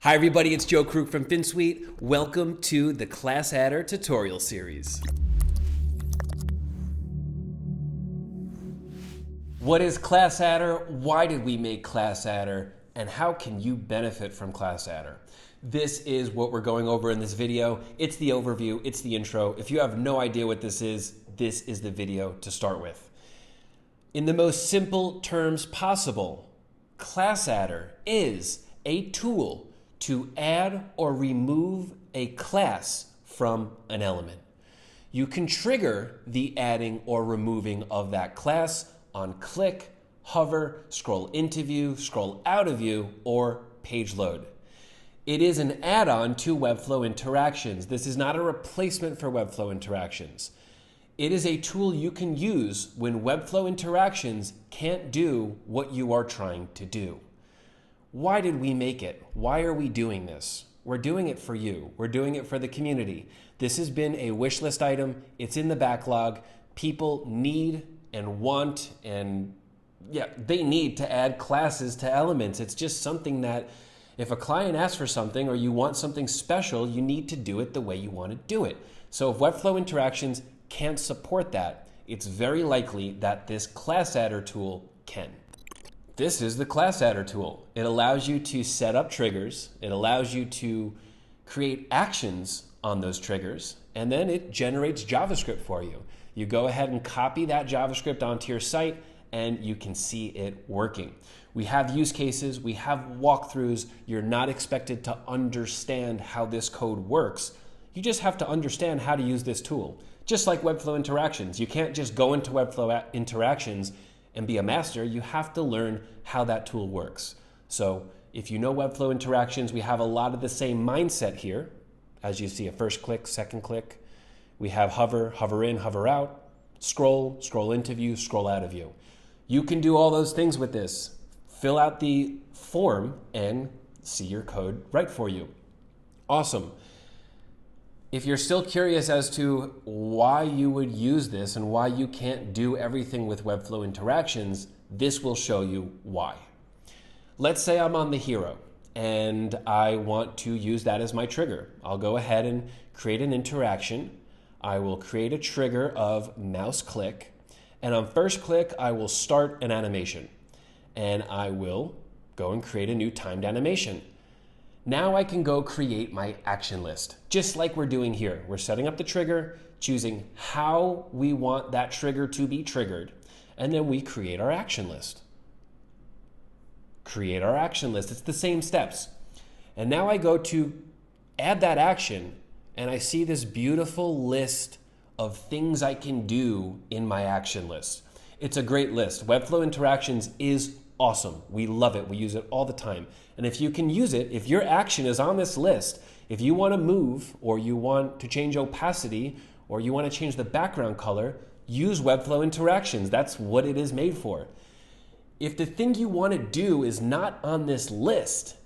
Hi everybody, it's Joe Krug from Finsweet. Welcome to the Class Adder tutorial series. What is Class Adder? Why did we make Class Adder? And how can you benefit from Class Adder? This is what we're going over in this video. It's the overview, it's the intro. If you have no idea what this is the video to start with. In the most simple terms possible, Class Adder is a tool to add or remove a class from an element. You can trigger the adding or removing of that class on click, hover, scroll into view, scroll out of view, or page load. It is an add-on to Webflow interactions. This is not a replacement for Webflow interactions. It is a tool you can use when Webflow interactions can't do what you are trying to do. Why did we make it? Why are we doing this? We're doing it for you. We're doing it for the community. This has been a wish list item. It's in the backlog. People need and want they need to add classes to elements. It's just something that if a client asks for something or you want something special, you need to do it the way you want to do it. So if Webflow interactions can't support that, it's very likely that this Class Adder tool can. This is the Class Adder tool. It allows you to set up triggers. It allows you to create actions on those triggers, and then it generates JavaScript for you. You go ahead and copy that JavaScript onto your site, and you can see it working. We have use cases. We have walkthroughs. You're not expected to understand how this code works. You just have to understand how to use this tool. Just like Webflow interactions. You can't just go into Webflow interactions and be a master. You have to learn how that tool works. So if you know Webflow interactions, we have a lot of the same mindset here. As you see, a first click, second click. We have hover, hover in, hover out, scroll, scroll into view, scroll out of view. You can do all those things with this. Fill out the form and see your code right for you. Awesome. If you're still curious as to why you would use this and why you can't do everything with Webflow interactions, this will show you why. Let's say I'm on the hero and I want to use that as my trigger. I'll go ahead and create an interaction. I will create a trigger of mouse click, and on first click, I will start an animation, and I will go and create a new timed animation. Now I can go create my action list, just like we're doing here. We're setting up the trigger, choosing how we want that trigger to be triggered, and then we create our action list. Create our action list. It's the same steps. And now I go to add that action, and I see this beautiful list of things I can do in my action list. It's a great list. Webflow interactions is awesome. We love it. We use it all the time. And if you can use it, if your action is on this list, if you want to move or you want to change opacity or you want to change the background color, use Webflow interactions. That's what it is made for. If the thing you want to do is not on this list,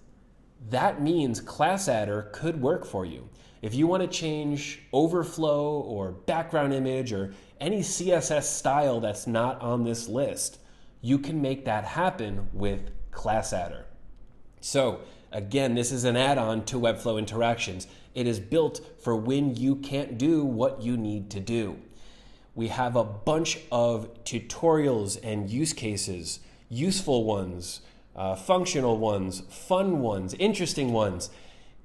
that means Class Adder could work for you. If you want to change overflow or background image or any CSS style that's not on this list, you can make that happen with Class Adder. So again, this is an add-on to Webflow interactions. It is built for when you can't do what you need to do. We have a bunch of tutorials and use cases, useful ones, functional ones, fun ones, interesting ones.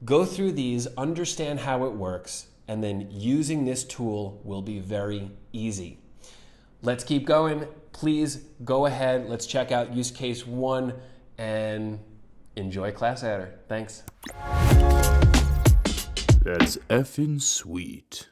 Go through these, understand how it works, and then using this tool will be very easy. Let's keep going. Please go ahead. Let's check out use case 1 and enjoy Class Adder. Thanks. That's effing sweet.